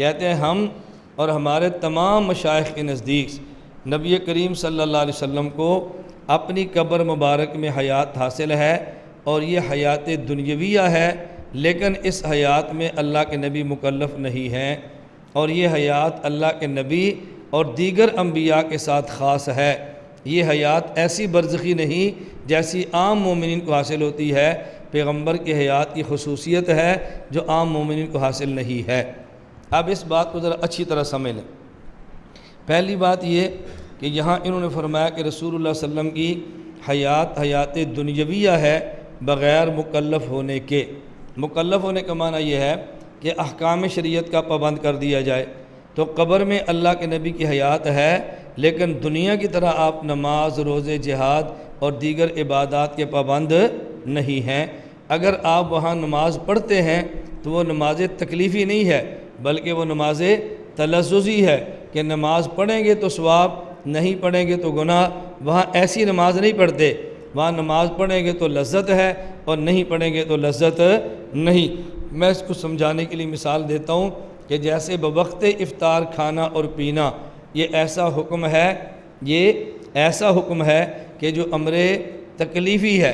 کہتے ہیں ہم اور ہمارے تمام مشائخ کے نزدیک نبی کریم صلی اللہ علیہ وسلم کو اپنی قبر مبارک میں حیات حاصل ہے، اور یہ حیات دنیاویہ ہے، لیکن اس حیات میں اللہ کے نبی مکلف نہیں ہیں، اور یہ حیات اللہ کے نبی اور دیگر انبیاء کے ساتھ خاص ہے۔ یہ حیات ایسی برزخی نہیں جیسی عام مومنین کو حاصل ہوتی ہے، پیغمبر کی حیات کی خصوصیت ہے جو عام مومنین کو حاصل نہیں ہے۔ اب اس بات کو ذرا اچھی طرح سمجھ لیں۔ پہلی بات یہ کہ یہاں انہوں نے فرمایا کہ رسول اللہ صلی اللہ علیہ وسلم کی حیات دنیاویہ ہے بغیر مکلف ہونے کے۔ مکلف ہونے کا معنی یہ ہے کہ احکام شریعت کا پابند کر دیا جائے۔ تو قبر میں اللہ کے نبی کی حیات ہے، لیکن دنیا کی طرح آپ نماز، روزے، جہاد اور دیگر عبادات کے پابند نہیں ہیں۔ اگر آپ وہاں نماز پڑھتے ہیں تو وہ نماز تکلیفی نہیں ہے، بلکہ وہ نماز تلذذی ہے کہ نماز پڑھیں گے تو ثواب، نہیں پڑھیں گے تو گناہ۔ وہاں ایسی نماز نہیں پڑھتے، وہاں نماز پڑھیں گے تو لذت ہے اور نہیں پڑھیں گے تو لذت نہیں۔ میں اس کو سمجھانے کے لیے مثال دیتا ہوں کہ جیسے بوقت افطار کھانا اور پینا، یہ ایسا حکم ہے کہ جو امر تکلیفی ہے۔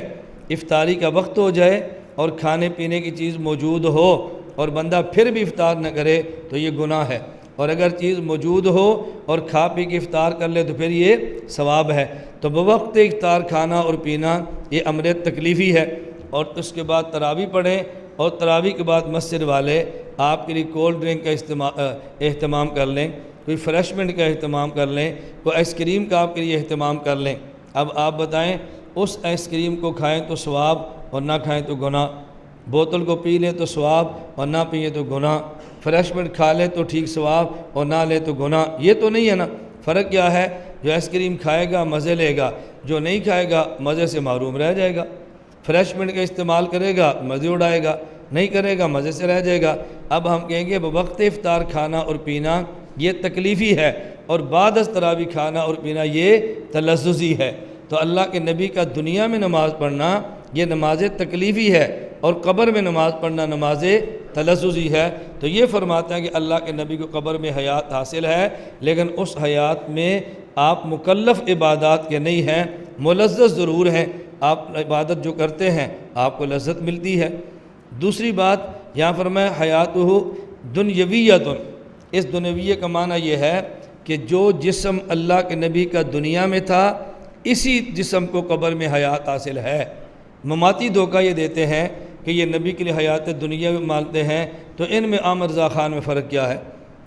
افطاری کا وقت ہو جائے اور کھانے پینے کی چیز موجود ہو اور بندہ پھر بھی افطار نہ کرے تو یہ گناہ ہے، اور اگر چیز موجود ہو اور کھا پی کے افطار کر لے تو پھر یہ ثواب ہے۔ تو بوقت افطار کھانا اور پینا یہ امر تکلیفی ہے۔ اور اس کے بعد تراویح پڑھیں، اور تراویح کے بعد مسجد والے آپ کے لیے کولڈ ڈرنک کا اہتمام کر لیں، کوئی فریشمنٹ کا اہتمام کر لیں، کوئی آئس کریم کا آپ کے لیے اہتمام کر لیں۔ اب آپ بتائیں اس آئس کریم کو کھائیں تو ثواب اور نہ کھائیں تو گناہ، بوتل کو پی لیں تو ثواب اور نہ پئیں تو گناہ، فریشمنٹ کھا لیں تو ٹھیک ثواب اور نہ لیں تو گناہ۔ یہ تو نہیں ہے نا۔ فرق کیا ہے؟ جو آئس کریم کھائے گا مزے لے گا، جو نہیں کھائے گا مزے سے محروم رہ جائے گا۔ فریشمنٹ کا استعمال کرے گا مزے اڑائے گا، نہیں کرے گا مزے سے رہ جائے گا۔ اب ہم کہیں گے بوقت افطار کھانا اور پینا یہ تکلیفی ہے، اور بعد از تراویح کھانا اور پینا یہ تلذذی ہے۔ تو اللہ کے نبی کا دنیا میں نماز پڑھنا یہ نماز تکلیفی ہے، اور قبر میں نماز پڑھنا نماز تلذذی ہے۔ تو یہ فرماتا ہے کہ اللہ کے نبی کو قبر میں حیات حاصل ہے، لیکن اس حیات میں آپ مکلف عبادات کے نہیں ہیں، ملذذ ضرور ہیں۔ آپ عبادت جو کرتے ہیں آپ کو لذت ملتی ہے۔ دوسری بات یہاں فرمایا حیاتہ دنیویۃ۔ اس دنیویہ کا معنی یہ ہے کہ جو جسم اللہ کے نبی کا دنیا میں تھا اسی جسم کو قبر میں حیات حاصل ہے۔ مماتی دھوکہ یہ دیتے ہیں کہ یہ نبی کے لیے حیات دنیا میں مانتے ہیں، تو ان میں احمد رضا خان میں فرق کیا ہے؟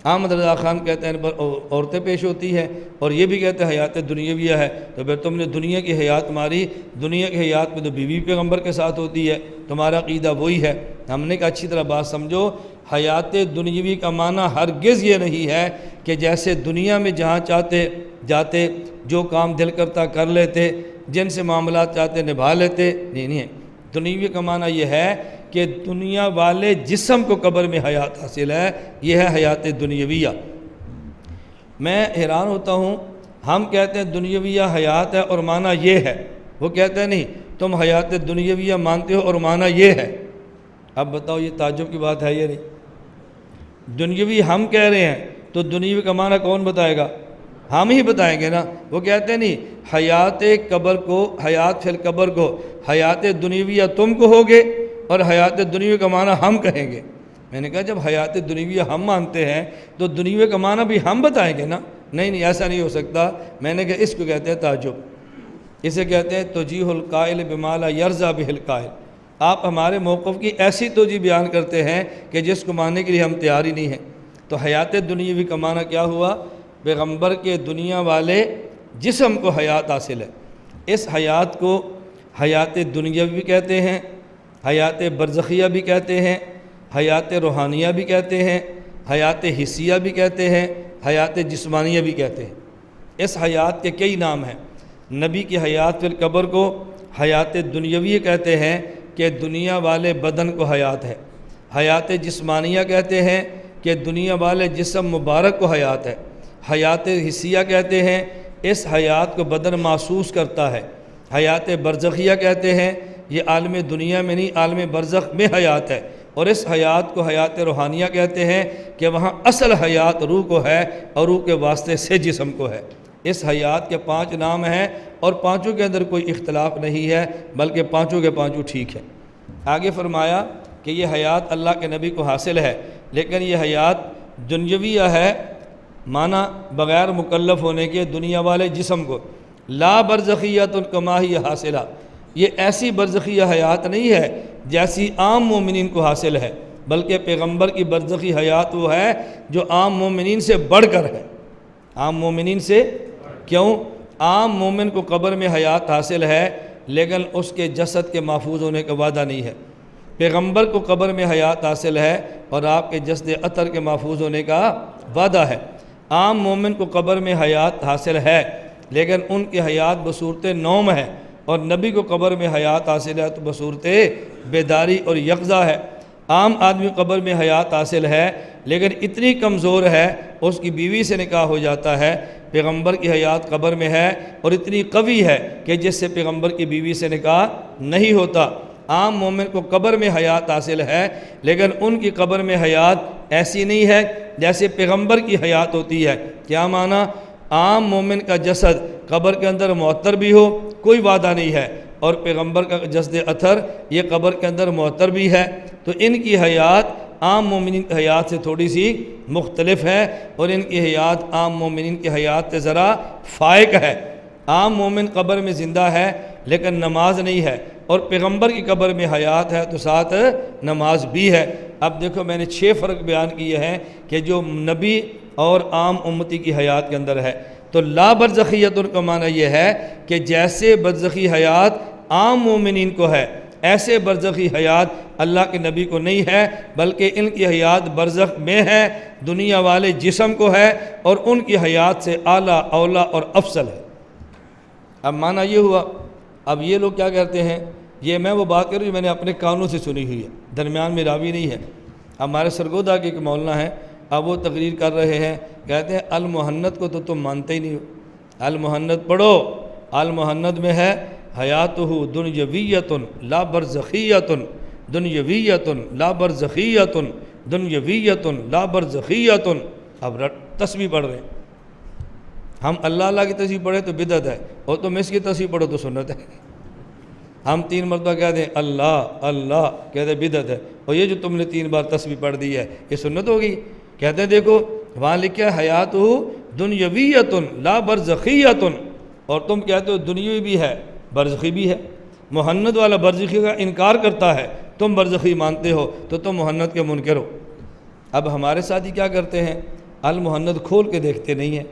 احمد رضا خان کہتے ہیں ان پر عورتیں پیش ہوتی ہیں، اور یہ بھی کہتے ہیں حیات دنیاویہ ہے۔ تو پھر تم نے دنیا کی حیات ماری، دنیا کی حیات میں تو بیوی پیغمبر کے ساتھ ہوتی ہے، تمہارا عقیدہ وہی ہے۔ ہم نے کہا اچھی طرح بات سمجھو، حیات دنیاوی کا معنی ہرگز یہ نہیں ہے کہ جیسے دنیا میں جہاں چاہتے جاتے، جو کام دل کرتا کر لیتے، جن سے معاملات چاہتے نبھا لیتے، نہیں ہے۔ دنیاوی کا معنی یہ ہے کہ دنیا والے جسم کو قبر میں حیات حاصل ہے، یہ ہے حیات دنیاویہ۔ میں حیران ہوتا ہوں، ہم کہتے ہیں دنیاویہ حیات ہے اور معنی یہ ہے، وہ کہتے ہیں نہیں تم حیات دنیاویہ مانتے ہو اور معنی یہ ہے۔ اب بتاؤ یہ تعجب کی بات ہے یا نہیں؟ دنیاوی ہم کہہ رہے ہیں تو دنیاوی کا معنی کون بتائے گا؟ ہم ہی بتائیں گے نا۔ وہ کہتے ہیں نہیں، حیات قبر کو، حیات فی القبر کو حیات دنیاویہ تم کہو گے اور حیات دنیاوی کا معنی ہم کہیں گے۔ میں نے کہا جب حیات دنیاویہ ہم مانتے ہیں تو دنیاوی کا معنی بھی ہم بتائیں گے نا۔ نہیں ایسا نہیں ہو سکتا۔ میں نے کہا اس کو کہتے ہیں تعجب، اسے کہتے ہیں توجیہ القائل بما لا یرضی بہ القائل۔ آپ ہمارے موقف کی ایسی توجیہ بیان کرتے ہیں کہ جس کو ماننے کے لیے ہم تیار ہی نہیں ہیں۔ تو حیات دنیاوی کا معنی کیا ہوا؟ پیغمبر کے دنیا والے جسم کو حیات حاصل ہے۔ اس حیات کو حیات دنیاوی بھی کہتے ہیں، حیات برزخیہ بھی کہتے ہیں، حیات روحانیہ بھی کہتے ہیں، حیات حسیہ بھی کہتے ہیں، حیات جسمانیہ بھی کہتے ہیں۔ اس حیات کے کئی نام ہیں۔ نبی کی حیات فی القبر کو حیات دنیاوی کہتے ہیں کہ دنیا والے بدن کو حیات ہے۔ حیات جسمانیہ کہتے ہیں کہ دنیا والے جسم مبارک کو حیات ہے۔ حیات حسیہ کہتے ہیں اس حیات کو بدن محسوس کرتا ہے۔ حیات برزخیہ کہتے ہیں یہ عالم دنیا میں نہیں، عالم برزخ میں حیات ہے۔ اور اس حیات کو حیات روحانیہ کہتے ہیں کہ وہاں اصل حیات روح کو ہے اور روح کے واسطے سے جسم کو ہے۔ اس حیات کے 5 نام ہیں اور پانچوں کے اندر کوئی اختلاف نہیں ہے، بلکہ پانچوں کے پانچوں ٹھیک ہے۔ آگے فرمایا کہ یہ حیات اللہ کے نبی کو حاصل ہے، لیکن یہ حیات دنیاویہ ہے، معنی بغیر مکلف ہونے کے دنیا والے جسم کو۔ لا برزخیت کما ہی حاصلہ، یہ ایسی برزخیہ حیات نہیں ہے جیسی عام مومنین کو حاصل ہے، بلکہ پیغمبر کی برزخی حیات وہ ہے جو عام مومنین سے بڑھ کر ہے۔ عام مومنین سے کیوں؟ عام مومن کو قبر میں حیات حاصل ہے لیکن اس کے جسد کے محفوظ ہونے کا وعدہ نہیں ہے۔ پیغمبر کو قبر میں حیات حاصل ہے اور آپ کے جسد اطہر کے محفوظ ہونے کا وعدہ ہے۔ عام مومن کو قبر میں حیات حاصل ہے لیکن ان کی حیات بصورت نوم ہے، اور نبی کو قبر میں حیات حاصل ہے تو بصورت بیداری اور یقظہ ہے۔ عام آدمی قبر میں حیات حاصل ہے لیکن اتنی کمزور ہے اس کی بیوی سے نکاح ہو جاتا ہے۔ پیغمبر کی حیات قبر میں ہے اور اتنی قوی ہے کہ جس سے پیغمبر کی بیوی سے نکاح نہیں ہوتا۔ عام مومن کو قبر میں حیات حاصل ہے لیکن ان کی قبر میں حیات ایسی نہیں ہے جیسے پیغمبر کی حیات ہوتی ہے۔ کیا معنی؟ عام مومن کا جسد قبر کے اندر معطر بھی ہو کوئی وعدہ نہیں ہے، اور پیغمبر کا جسد اطہر یہ قبر کے اندر معطر بھی ہے، تو ان کی حیات عام مومنین کی حیات سے تھوڑی سی مختلف ہے، اور ان کی حیات عام مومنین کی حیات سے ذرا فائق ہے۔ عام مومن قبر میں زندہ ہے لیکن نماز نہیں ہے، اور پیغمبر کی قبر میں حیات ہے تو ساتھ نماز بھی ہے۔ اب دیکھو میں نے 6 فرق بیان کیے ہیں کہ جو نبی اور عام امتی کی حیات کے اندر ہے۔ تو لا برزخیت کا معنی یہ ہے کہ جیسے برزخی حیات عام مومنین کو ہے ایسے برزخی حیات اللہ کے نبی کو نہیں ہے، بلکہ ان کی حیات برزخ میں ہے، دنیا والے جسم کو ہے، اور ان کی حیات سے اعلیٰ اولا اور افضل ہے۔ اب معنی یہ ہوا، اب یہ لوگ کیا کہتے ہیں، یہ میں وہ بات کروں جو میں نے اپنے کانوں سے سنی ہوئی ہے، درمیان میں راوی نہیں ہے۔ ہمارے سرگودا کے ایک مولانا ہیں، اب وہ تقریر کر رہے ہیں، کہتے ہیں المحنت کو تو تم مانتے ہی نہیں ہو، المحنت پڑھو، المحنت میں ہے حیاتہ دنیویۃ لا برزخیۃ، دنیویۃ لا برزخیۃ، دنیویۃ لا برزخیۃ۔ اب تسبیح پڑھ رہے ہیں ہم، اللہ کی تسبیح پڑھے تو بدعت ہے، اور تم اس کی تسبیح پڑھو تو سنت ہے۔ ہم 3 مرتبہ کہتے ہیں اللہ اللہ، کہتے ہیں بدعت ہے، اور یہ جو تم نے 3 بار تسبیح پڑھ دی ہے یہ سنت ہوگی؟ کہتے ہیں دیکھو وہاں لکھا ہے حیاتہ دنیویۃ لا برزخیۃ، اور تم کہتے ہو دنیوی بھی ہے برزخی بھی ہے۔ محنت والا برزخی کا انکار کرتا ہے، تم برزخی مانتے ہو تو تم محنت کے منکر ہو۔ اب ہمارے ساتھی کیا کرتے ہیں، المحنت کھول کے دیکھتے نہیں ہیں،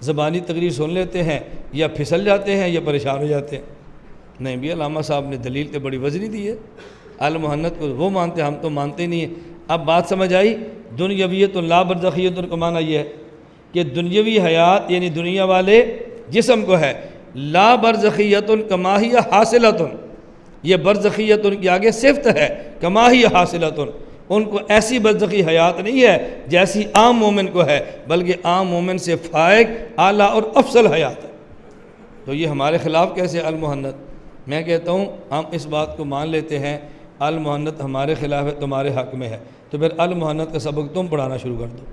زبانی تقریر سن لیتے ہیں، یا پھسل جاتے ہیں یا پریشان ہو جاتے ہیں۔ نہیں بھی علامہ صاحب نے دلیل تو بڑی وزنی دی ہے، المحنت کو وہ مانتے ہم تو مانتے نہیں ہیں۔ اب بات سمجھ آئی؟ دنیویت لا برزخیت کا معنی یہ ہے کہ دنیاوی حیات یعنی دنیا والے جسم کو ہے، لا برزخیت کما ہی حاصلۃ، یہ برزخیت کی آگے صفت ہے، کما ہی حاصلۃ، ان کو ایسی برزخی حیات نہیں ہے جیسی عام مومن کو ہے، بلکہ عام مومن سے فائق اعلیٰ اور افضل حیات ہے۔ تو یہ ہمارے خلاف کیسے المحنت؟ میں کہتا ہوں ہم اس بات کو مان لیتے ہیں المحنت ہمارے خلاف ہے، تمہارے حق میں ہے، تو پھر المحنت کا سبق تم پڑھانا شروع کر دو،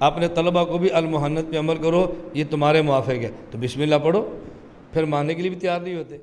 اپنے طلبہ کو بھی المحنت پہ عمل کرو، یہ تمہارے موافق ہے، تو بسم اللہ پڑھو، پھر ماننے کے لیے بھی تیار نہیں ہوتے۔